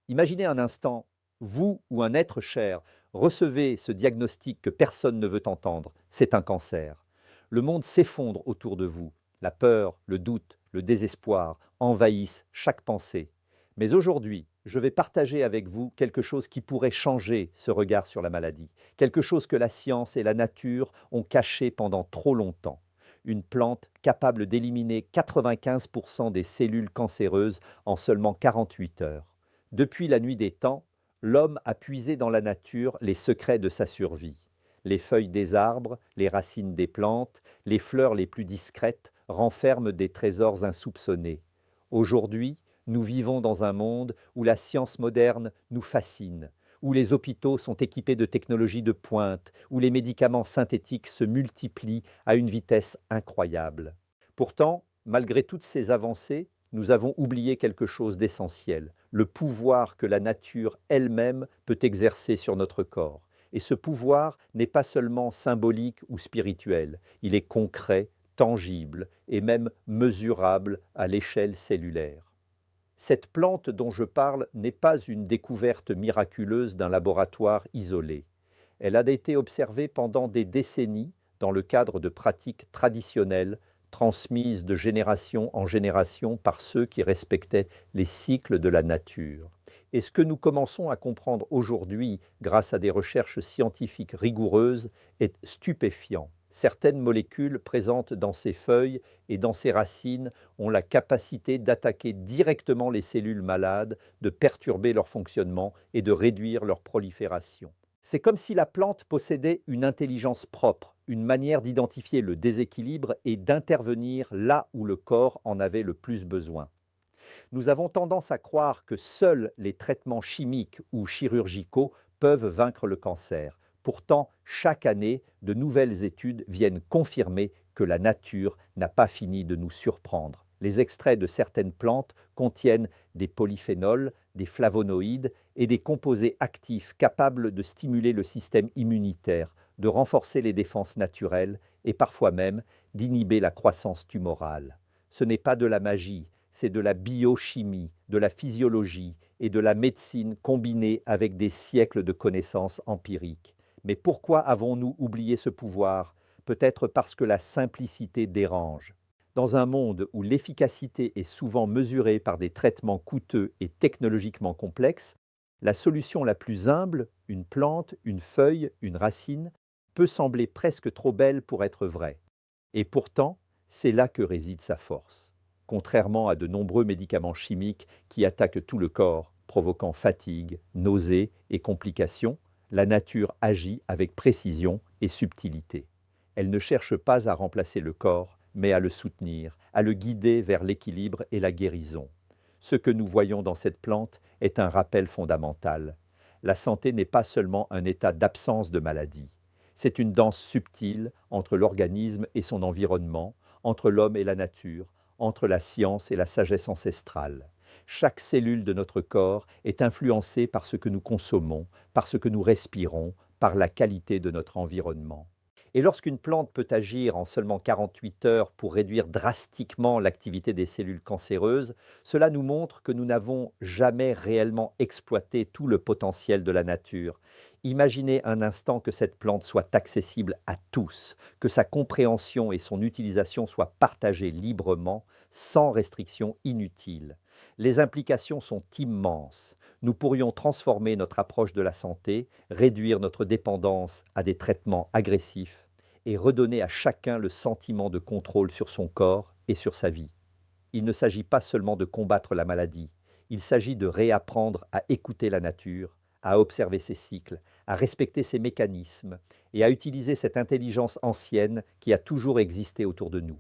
Imaginez un instant, vous ou un être cher recevez ce diagnostic que personne ne veut entendre, c'est un cancer. Le monde s'effondre autour de vous, la peur, le doute, le désespoir envahissent chaque pensée. Mais aujourd'hui, je vais partager avec vous quelque chose qui pourrait changer ce regard sur la maladie, quelque chose que la science et la nature ont caché pendant trop longtemps. Une plante capable d'éliminer 95% des cellules cancéreuses en seulement 48 heures. Depuis la nuit des temps, l'homme a puisé dans la nature les secrets de sa survie. Les feuilles des arbres, les racines des plantes, les fleurs les plus discrètes renferment des trésors insoupçonnés. Aujourd'hui, nous vivons dans un monde où la science moderne nous fascine, où les hôpitaux sont équipés de technologies de pointe, où les médicaments synthétiques se multiplient à une vitesse incroyable. Pourtant, malgré toutes ces avancées, nous avons oublié quelque chose d'essentiel, le pouvoir que la nature elle-même peut exercer sur notre corps. Et ce pouvoir n'est pas seulement symbolique ou spirituel, il est concret, tangible et même mesurable à l'échelle cellulaire. Cette plante dont je parle n'est pas une découverte miraculeuse d'un laboratoire isolé. Elle a été observée pendant des décennies dans le cadre de pratiques traditionnelles transmises de génération en génération par ceux qui respectaient les cycles de la nature. Et ce que nous commençons à comprendre aujourd'hui grâce à des recherches scientifiques rigoureuses est stupéfiant. Certaines molécules présentes dans ces feuilles et dans ces racines ont la capacité d'attaquer directement les cellules malades, de perturber leur fonctionnement et de réduire leur prolifération. C'est comme si la plante possédait une intelligence propre, une manière d'identifier le déséquilibre et d'intervenir là où le corps en avait le plus besoin. Nous avons tendance à croire que seuls les traitements chimiques ou chirurgicaux peuvent vaincre le cancer. Pourtant, chaque année, de nouvelles études viennent confirmer que la nature n'a pas fini de nous surprendre. Les extraits de certaines plantes contiennent des polyphénols, des flavonoïdes et des composés actifs capables de stimuler le système immunitaire, de renforcer les défenses naturelles et parfois même d'inhiber la croissance tumorale. Ce n'est pas de la magie, c'est de la biochimie, de la physiologie et de la médecine combinée avec des siècles de connaissances empiriques. Mais pourquoi avons-nous oublié ce pouvoir? Peut-être parce que la simplicité dérange. Dans un monde où l'efficacité est souvent mesurée par des traitements coûteux et technologiquement complexes, la solution la plus humble, une plante, une feuille, une racine, peut sembler presque trop belle pour être vraie. Et pourtant, c'est là que réside sa force. Contrairement à de nombreux médicaments chimiques qui attaquent tout le corps, provoquant fatigue, nausées et complications, la nature agit avec précision et subtilité. Elle ne cherche pas à remplacer le corps, mais à le soutenir, à le guider vers l'équilibre et la guérison. Ce que nous voyons dans cette plante est un rappel fondamental. La santé n'est pas seulement un état d'absence de maladie. C'est une danse subtile entre l'organisme et son environnement, entre l'homme et la nature, entre la science et la sagesse ancestrale. Chaque cellule de notre corps est influencée par ce que nous consommons, par ce que nous respirons, par la qualité de notre environnement. Et lorsqu'une plante peut agir en seulement 48 heures pour réduire drastiquement l'activité des cellules cancéreuses, cela nous montre que nous n'avons jamais réellement exploité tout le potentiel de la nature. Imaginez un instant que cette plante soit accessible à tous, que sa compréhension et son utilisation soient partagées librement, sans restriction inutile. Les implications sont immenses. Nous pourrions transformer notre approche de la santé, réduire notre dépendance à des traitements agressifs et redonner à chacun le sentiment de contrôle sur son corps et sur sa vie. Il ne s'agit pas seulement de combattre la maladie, il s'agit de réapprendre à écouter la nature, à observer ses cycles, à respecter ses mécanismes et à utiliser cette intelligence ancienne qui a toujours existé autour de nous.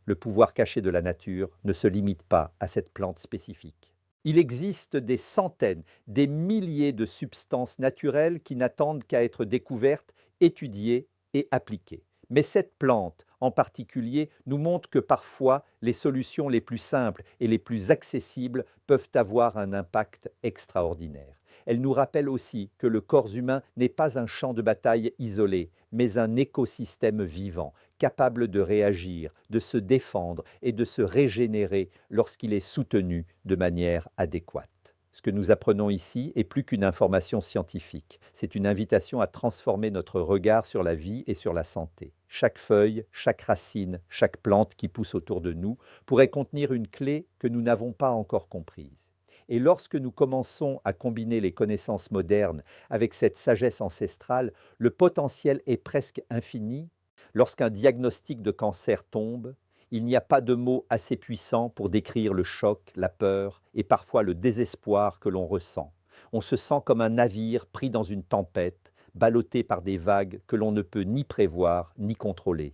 Le pouvoir caché de la nature ne se limite pas à cette plante spécifique. Il existe des centaines, des milliers de substances naturelles qui n'attendent qu'à être découvertes, étudiées et appliquées. Mais cette plante, en particulier, nous montre que parfois les solutions les plus simples et les plus accessibles peuvent avoir un impact extraordinaire. Elle nous rappelle aussi que le corps humain n'est pas un champ de bataille isolé, mais un écosystème vivant, capable de réagir, de se défendre et de se régénérer lorsqu'il est soutenu de manière adéquate. Ce que nous apprenons ici est plus qu'une information scientifique. C'est une invitation à transformer notre regard sur la vie et sur la santé. Chaque feuille, chaque racine, chaque plante qui pousse autour de nous pourrait contenir une clé que nous n'avons pas encore comprise. Et lorsque nous commençons à combiner les connaissances modernes avec cette sagesse ancestrale, le potentiel est presque infini. Lorsqu'un diagnostic de cancer tombe, il n'y a pas de mots assez puissants pour décrire le choc, la peur et parfois le désespoir que l'on ressent. On se sent comme un navire pris dans une tempête, ballotté par des vagues que l'on ne peut ni prévoir ni contrôler.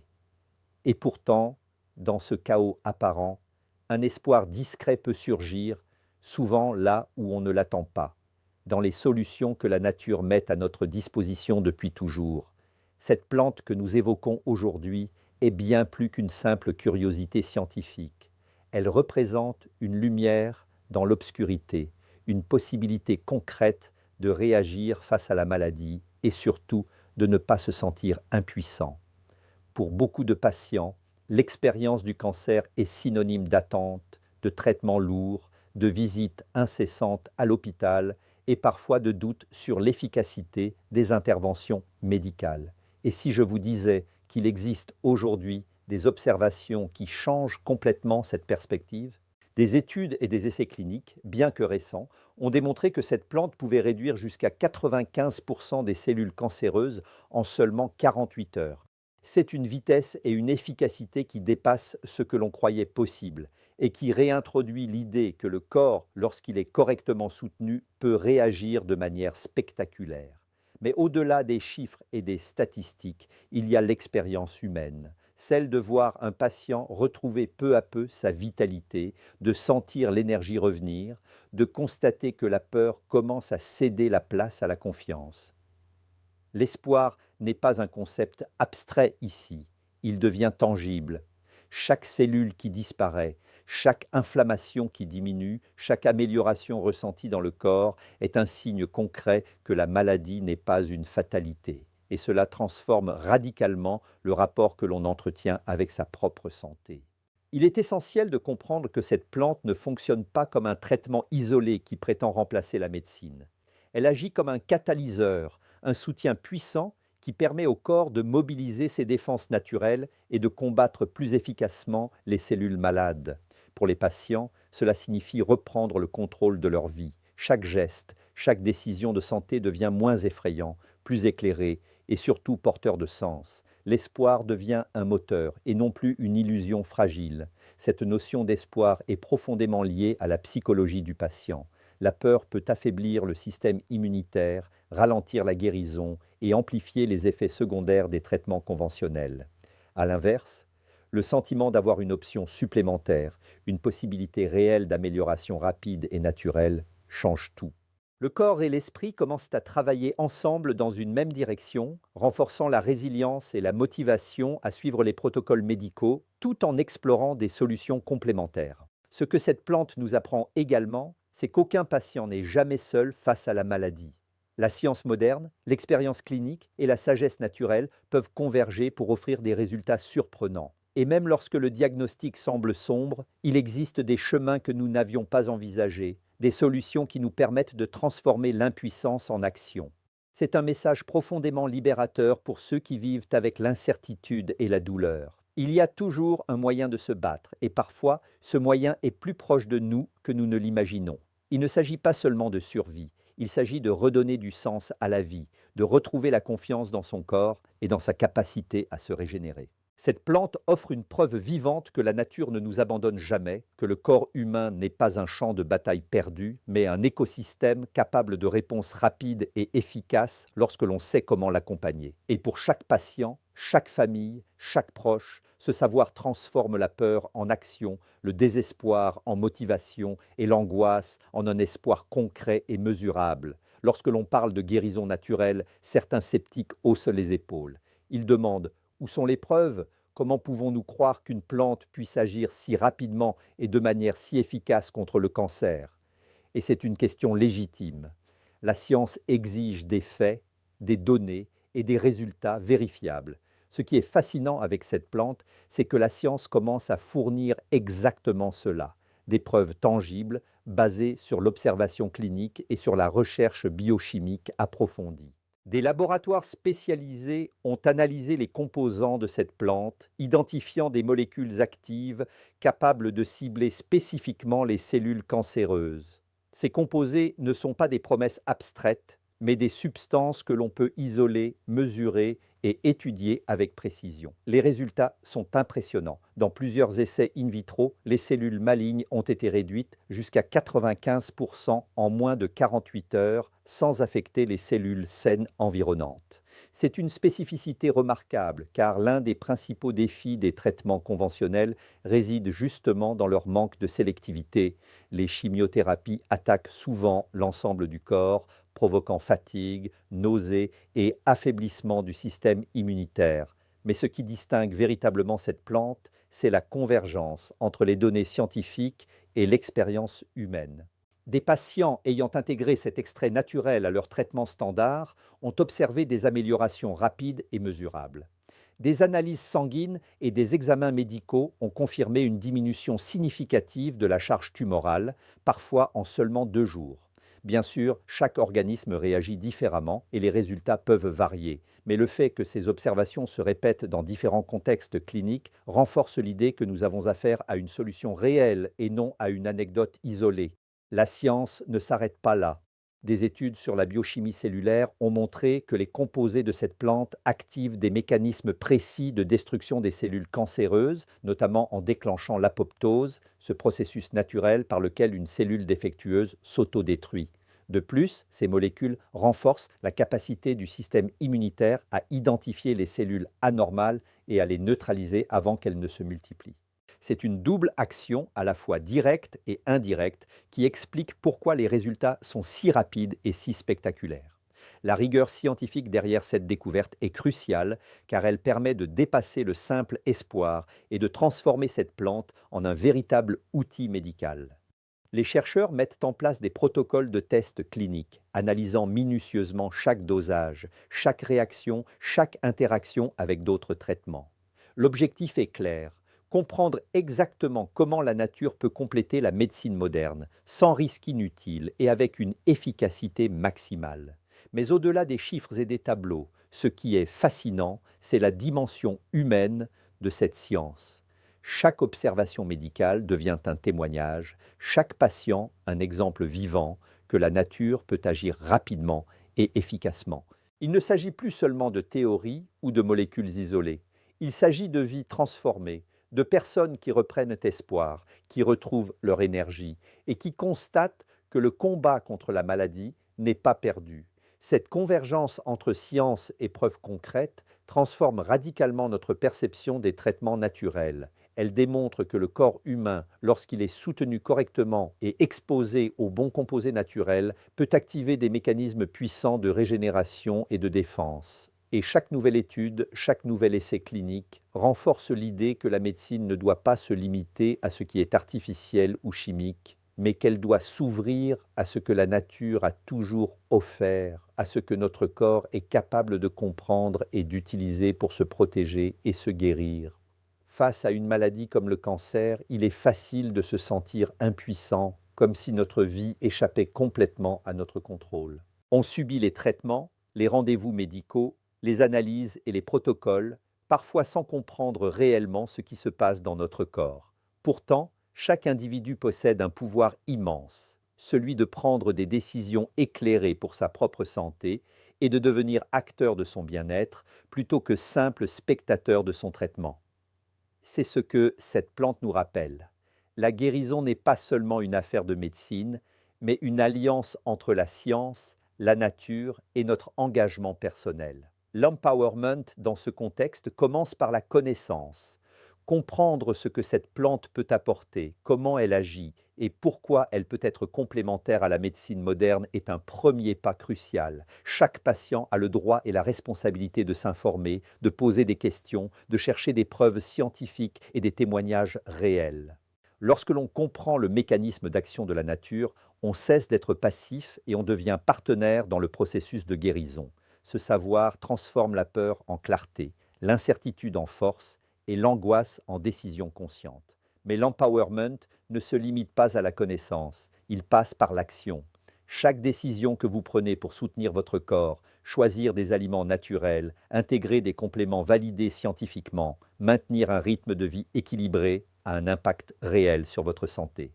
Et pourtant, dans ce chaos apparent, un espoir discret peut surgir, souvent là où on ne l'attend pas, dans les solutions que la nature met à notre disposition depuis toujours. Cette plante que nous évoquons aujourd'hui est bien plus qu'une simple curiosité scientifique. Elle représente une lumière dans l'obscurité, une possibilité concrète de réagir face à la maladie et surtout de ne pas se sentir impuissant. Pour beaucoup de patients, l'expérience du cancer est synonyme d'attente, de traitements lourds, de visites incessantes à l'hôpital et parfois de doutes sur l'efficacité des interventions médicales. Et si je vous disais qu'il existe aujourd'hui des observations qui changent complètement cette perspective? Des études et des essais cliniques, bien que récents, ont démontré que cette plante pouvait réduire jusqu'à 95% des cellules cancéreuses en seulement 48 heures. C'est une vitesse et une efficacité qui dépassent ce que l'on croyait possible et qui réintroduit l'idée que le corps, lorsqu'il est correctement soutenu, peut réagir de manière spectaculaire. Mais au-delà des chiffres et des statistiques, il y a l'expérience humaine, celle de voir un patient retrouver peu à peu sa vitalité, de sentir l'énergie revenir, de constater que la peur commence à céder la place à la confiance. L'espoir n'est pas un concept abstrait ici, il devient tangible. Chaque cellule qui disparaît, chaque inflammation qui diminue, chaque amélioration ressentie dans le corps est un signe concret que la maladie n'est pas une fatalité. Et cela transforme radicalement le rapport que l'on entretient avec sa propre santé. Il est essentiel de comprendre que cette plante ne fonctionne pas comme un traitement isolé qui prétend remplacer la médecine. Elle agit comme un catalyseur, un soutien puissant qui permet au corps de mobiliser ses défenses naturelles et de combattre plus efficacement les cellules malades. Pour les patients, cela signifie reprendre le contrôle de leur vie. Chaque geste, chaque décision de santé devient moins effrayant, plus éclairé et surtout porteur de sens. L'espoir devient un moteur et non plus une illusion fragile. Cette notion d'espoir est profondément liée à la psychologie du patient. La peur peut affaiblir le système immunitaire, ralentir la guérison et amplifier les effets secondaires des traitements conventionnels. À l'inverse, le sentiment d'avoir une option supplémentaire, une possibilité réelle d'amélioration rapide et naturelle, change tout. Le corps et l'esprit commencent à travailler ensemble dans une même direction, renforçant la résilience et la motivation à suivre les protocoles médicaux, tout en explorant des solutions complémentaires. Ce que cette plante nous apprend également, c'est qu'aucun patient n'est jamais seul face à la maladie. La science moderne, l'expérience clinique et la sagesse naturelle peuvent converger pour offrir des résultats surprenants. Et même lorsque le diagnostic semble sombre, il existe des chemins que nous n'avions pas envisagés, des solutions qui nous permettent de transformer l'impuissance en action. C'est un message profondément libérateur pour ceux qui vivent avec l'incertitude et la douleur. Il y a toujours un moyen de se battre et parfois ce moyen est plus proche de nous que nous ne l'imaginons. Il ne s'agit pas seulement de survie, il s'agit de redonner du sens à la vie, de retrouver la confiance dans son corps et dans sa capacité à se régénérer. Cette plante offre une preuve vivante que la nature ne nous abandonne jamais, que le corps humain n'est pas un champ de bataille perdu, mais un écosystème capable de réponses rapides et efficaces lorsque l'on sait comment l'accompagner. Et pour chaque patient, chaque famille, chaque proche, ce savoir transforme la peur en action, le désespoir en motivation et l'angoisse en un espoir concret et mesurable. Lorsque l'on parle de guérison naturelle, certains sceptiques haussent les épaules. Ils demandent: où sont les preuves? Comment pouvons-nous croire qu'une plante puisse agir si rapidement et de manière si efficace contre le cancer? Et c'est une question légitime. La science exige des faits, des données et des résultats vérifiables. Ce qui est fascinant avec cette plante, c'est que la science commence à fournir exactement cela, des preuves tangibles basée sur l'observation clinique et sur la recherche biochimique approfondie. Des laboratoires spécialisés ont analysé les composants de cette plante, identifiant des molécules actives capables de cibler spécifiquement les cellules cancéreuses. Ces composés ne sont pas des promesses abstraites, mais des substances que l'on peut isoler, mesurer et étudier avec précision. Les résultats sont impressionnants. Dans plusieurs essais in vitro, les cellules malignes ont été réduites jusqu'à 95% en moins de 48 heures sans affecter les cellules saines environnantes. C'est une spécificité remarquable car l'un des principaux défis des traitements conventionnels réside justement dans leur manque de sélectivité. Les chimiothérapies attaquent souvent l'ensemble du corps, provoquant fatigue, nausées et affaiblissement du système immunitaire. Mais ce qui distingue véritablement cette plante, c'est la convergence entre les données scientifiques et l'expérience humaine. Des patients ayant intégré cet extrait naturel à leur traitement standard ont observé des améliorations rapides et mesurables. Des analyses sanguines et des examens médicaux ont confirmé une diminution significative de la charge tumorale, parfois en seulement 2 jours. Bien sûr, chaque organisme réagit différemment et les résultats peuvent varier, mais le fait que ces observations se répètent dans différents contextes cliniques renforce l'idée que nous avons affaire à une solution réelle et non à une anecdote isolée. La science ne s'arrête pas là. Des études sur la biochimie cellulaire ont montré que les composés de cette plante activent des mécanismes précis de destruction des cellules cancéreuses, notamment en déclenchant l'apoptose, ce processus naturel par lequel une cellule défectueuse s'autodétruit. De plus, ces molécules renforcent la capacité du système immunitaire à identifier les cellules anormales et à les neutraliser avant qu'elles ne se multiplient. C'est une double action, à la fois directe et indirecte, qui explique pourquoi les résultats sont si rapides et si spectaculaires. La rigueur scientifique derrière cette découverte est cruciale, car elle permet de dépasser le simple espoir et de transformer cette plante en un véritable outil médical. Les chercheurs mettent en place des protocoles de tests cliniques, analysant minutieusement chaque dosage, chaque réaction, chaque interaction avec d'autres traitements. L'objectif est clair: comprendre exactement comment la nature peut compléter la médecine moderne, sans risque inutile et avec une efficacité maximale. Mais au-delà des chiffres et des tableaux, ce qui est fascinant, c'est la dimension humaine de cette science. Chaque observation médicale devient un témoignage, chaque patient un exemple vivant que la nature peut agir rapidement et efficacement. Il ne s'agit plus seulement de théories ou de molécules isolées, il s'agit de vies transformées, de personnes qui reprennent espoir, qui retrouvent leur énergie et qui constatent que le combat contre la maladie n'est pas perdu. Cette convergence entre science et preuves concrètes transforme radicalement notre perception des traitements naturels. Elle démontre que le corps humain, lorsqu'il est soutenu correctement et exposé aux bons composés naturels, peut activer des mécanismes puissants de régénération et de défense. Et chaque nouvelle étude, chaque nouvel essai clinique renforce l'idée que la médecine ne doit pas se limiter à ce qui est artificiel ou chimique, mais qu'elle doit s'ouvrir à ce que la nature a toujours offert, à ce que notre corps est capable de comprendre et d'utiliser pour se protéger et se guérir. Face à une maladie comme le cancer, il est facile de se sentir impuissant, comme si notre vie échappait complètement à notre contrôle. On subit les traitements, les rendez-vous médicaux, les analyses et les protocoles, parfois sans comprendre réellement ce qui se passe dans notre corps. Pourtant, chaque individu possède un pouvoir immense, celui de prendre des décisions éclairées pour sa propre santé et de devenir acteur de son bien-être plutôt que simple spectateur de son traitement. C'est ce que cette plante nous rappelle. La guérison n'est pas seulement une affaire de médecine, mais une alliance entre la science, la nature et notre engagement personnel. L'empowerment, dans ce contexte, commence par la connaissance. Comprendre ce que cette plante peut apporter, comment elle agit et pourquoi elle peut être complémentaire à la médecine moderne est un premier pas crucial. Chaque patient a le droit et la responsabilité de s'informer, de poser des questions, de chercher des preuves scientifiques et des témoignages réels. Lorsque l'on comprend le mécanisme d'action de la nature, on cesse d'être passif et on devient partenaire dans le processus de guérison. Ce savoir transforme la peur en clarté, l'incertitude en force et l'angoisse en décision consciente. Mais l'empowerment ne se limite pas à la connaissance, il passe par l'action. Chaque décision que vous prenez pour soutenir votre corps, choisir des aliments naturels, intégrer des compléments validés scientifiquement, maintenir un rythme de vie équilibré, a un impact réel sur votre santé.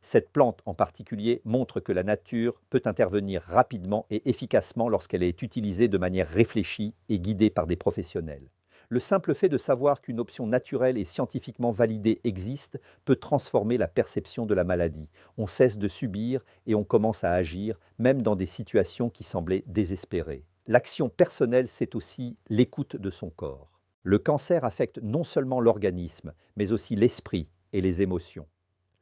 Cette plante en particulier montre que la nature peut intervenir rapidement et efficacement lorsqu'elle est utilisée de manière réfléchie et guidée par des professionnels. Le simple fait de savoir qu'une option naturelle et scientifiquement validée existe peut transformer la perception de la maladie. On cesse de subir et on commence à agir, même dans des situations qui semblaient désespérées. L'action personnelle, c'est aussi l'écoute de son corps. Le cancer affecte non seulement l'organisme, mais aussi l'esprit et les émotions.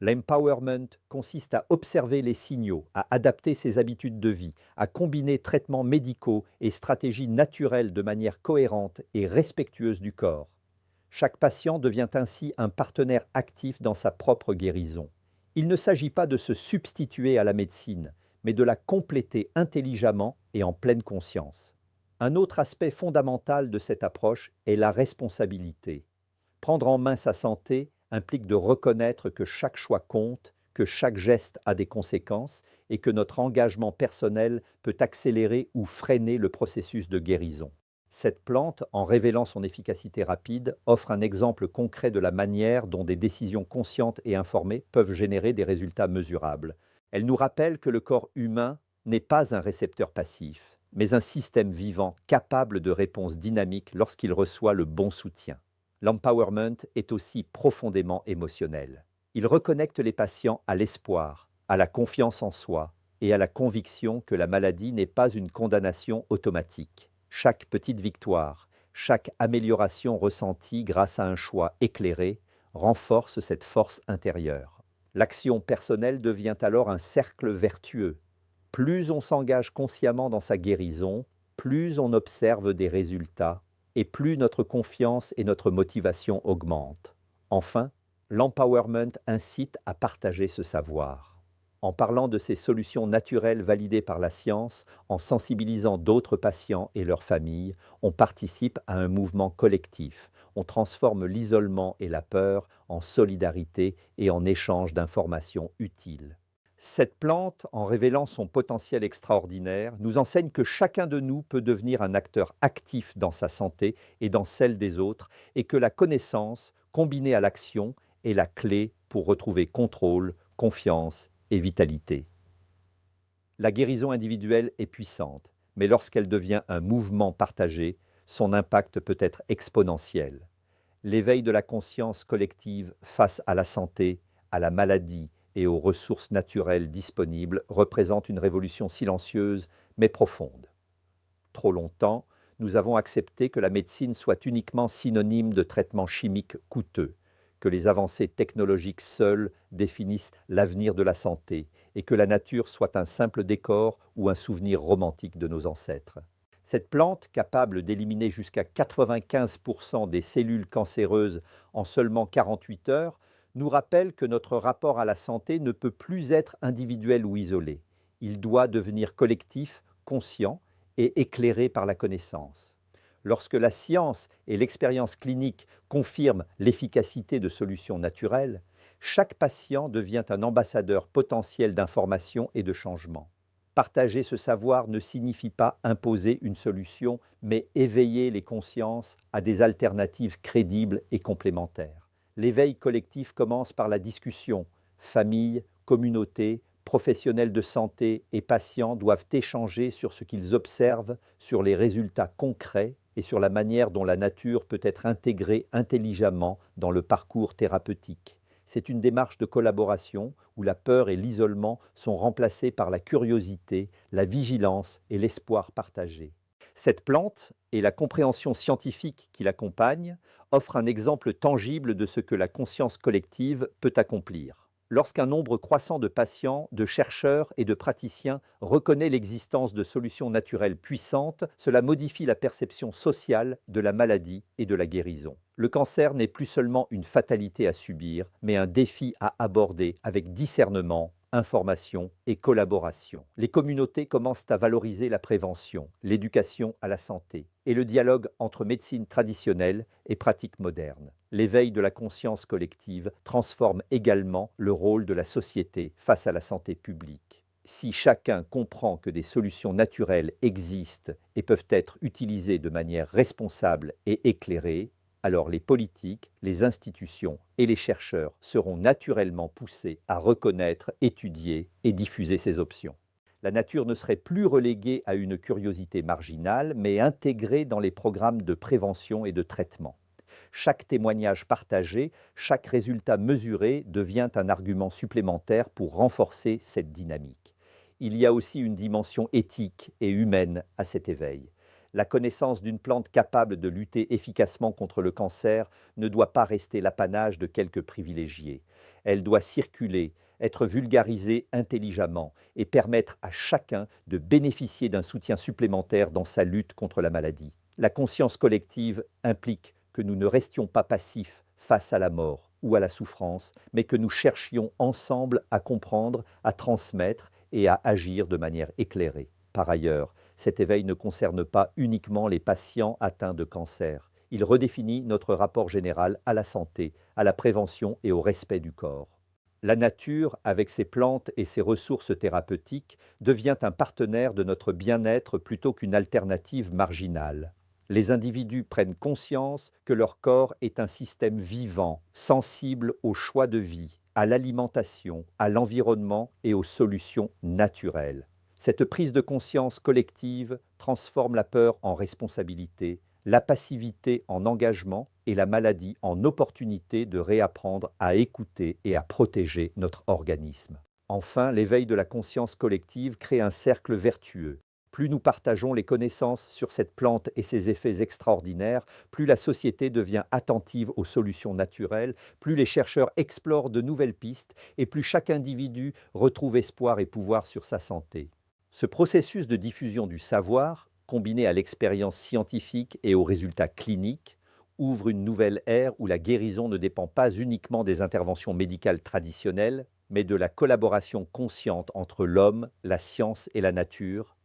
L'empowerment consiste à observer les signaux, à adapter ses habitudes de vie, à combiner traitements médicaux et stratégies naturelles de manière cohérente et respectueuse du corps. Chaque patient devient ainsi un partenaire actif dans sa propre guérison. Il ne s'agit pas de se substituer à la médecine, mais de la compléter intelligemment et en pleine conscience. Un autre aspect fondamental de cette approche est la responsabilité. Prendre en main sa santé implique de reconnaître que chaque choix compte, que chaque geste a des conséquences et que notre engagement personnel peut accélérer ou freiner le processus de guérison. Cette plante, en révélant son efficacité rapide, offre un exemple concret de la manière dont des décisions conscientes et informées peuvent générer des résultats mesurables. Elle nous rappelle que le corps humain n'est pas un récepteur passif, mais un système vivant capable de réponses dynamiques lorsqu'il reçoit le bon soutien. L'empowerment est aussi profondément émotionnel. Il reconnecte les patients à l'espoir, à la confiance en soi et à la conviction que la maladie n'est pas une condamnation automatique. Chaque petite victoire, chaque amélioration ressentie grâce à un choix éclairé renforce cette force intérieure. L'action personnelle devient alors un cercle vertueux. Plus on s'engage consciemment dans sa guérison, plus on observe des résultats et plus notre confiance et notre motivation augmentent. Enfin, l'empowerment incite à partager ce savoir. En parlant de ces solutions naturelles validées par la science, en sensibilisant d'autres patients et leurs familles, on participe à un mouvement collectif. On transforme l'isolement et la peur en solidarité et en échange d'informations utiles. Cette plante, en révélant son potentiel extraordinaire, nous enseigne que chacun de nous peut devenir un acteur actif dans sa santé et dans celle des autres, et que la connaissance, combinée à l'action, est la clé pour retrouver contrôle, confiance et vitalité. La guérison individuelle est puissante, mais lorsqu'elle devient un mouvement partagé, son impact peut être exponentiel. L'éveil de la conscience collective face à la santé, à la maladie, et aux ressources naturelles disponibles représente une révolution silencieuse mais profonde. Trop longtemps, nous avons accepté que la médecine soit uniquement synonyme de traitements chimiques coûteux, que les avancées technologiques seules définissent l'avenir de la santé et que la nature soit un simple décor ou un souvenir romantique de nos ancêtres. Cette plante, capable d'éliminer jusqu'à 95% des cellules cancéreuses en seulement 48 heures, nous rappelle que notre rapport à la santé ne peut plus être individuel ou isolé. Il doit devenir collectif, conscient et éclairé par la connaissance. Lorsque la science et l'expérience clinique confirment l'efficacité de solutions naturelles, chaque patient devient un ambassadeur potentiel d'information et de changement. Partager ce savoir ne signifie pas imposer une solution, mais éveiller les consciences à des alternatives crédibles et complémentaires. L'éveil collectif commence par la discussion. Famille, communauté, professionnels de santé et patients doivent échanger sur ce qu'ils observent, sur les résultats concrets et sur la manière dont la nature peut être intégrée intelligemment dans le parcours thérapeutique. C'est une démarche de collaboration où la peur et l'isolement sont remplacés par la curiosité, la vigilance et l'espoir partagé. Cette plante et la compréhension scientifique qui l'accompagne offrent un exemple tangible de ce que la conscience collective peut accomplir. Lorsqu'un nombre croissant de patients, de chercheurs et de praticiens reconnaît l'existence de solutions naturelles puissantes, cela modifie la perception sociale de la maladie et de la guérison. Le cancer n'est plus seulement une fatalité à subir, mais un défi à aborder avec discernement, information et collaboration. Les communautés commencent à valoriser la prévention, l'éducation à la santé et le dialogue entre médecine traditionnelle et pratiques modernes. L'éveil de la conscience collective transforme également le rôle de la société face à la santé publique. Si chacun comprend que des solutions naturelles existent et peuvent être utilisées de manière responsable et éclairée, alors les politiques, les institutions et les chercheurs seront naturellement poussés à reconnaître, étudier et diffuser ces options. La nature ne serait plus reléguée à une curiosité marginale, mais intégrée dans les programmes de prévention et de traitement. Chaque témoignage partagé, chaque résultat mesuré devient un argument supplémentaire pour renforcer cette dynamique. Il y a aussi une dimension éthique et humaine à cet éveil. La connaissance d'une plante capable de lutter efficacement contre le cancer ne doit pas rester l'apanage de quelques privilégiés. Elle doit circuler, être vulgarisée intelligemment et permettre à chacun de bénéficier d'un soutien supplémentaire dans sa lutte contre la maladie. La conscience collective implique que nous ne restions pas passifs face à la mort ou à la souffrance, mais que nous cherchions ensemble à comprendre, à transmettre et à agir de manière éclairée. Par ailleurs, cet éveil ne concerne pas uniquement les patients atteints de cancer. Il redéfinit notre rapport général à la santé, à la prévention et au respect du corps. La nature, avec ses plantes et ses ressources thérapeutiques, devient un partenaire de notre bien-être plutôt qu'une alternative marginale. Les individus prennent conscience que leur corps est un système vivant, sensible aux choix de vie, à l'alimentation, à l'environnement et aux solutions naturelles. Cette prise de conscience collective transforme la peur en responsabilité, la passivité en engagement et la maladie en opportunité de réapprendre à écouter et à protéger notre organisme. Enfin, l'éveil de la conscience collective crée un cercle vertueux. Plus nous partageons les connaissances sur cette plante et ses effets extraordinaires, plus la société devient attentive aux solutions naturelles, plus les chercheurs explorent de nouvelles pistes et plus chaque individu retrouve espoir et pouvoir sur sa santé. Ce processus de diffusion du savoir, combiné à l'expérience scientifique et aux résultats cliniques, ouvre une nouvelle ère où la guérison ne dépend pas uniquement des interventions médicales traditionnelles, mais de la collaboration consciente entre l'homme, la science et la nature,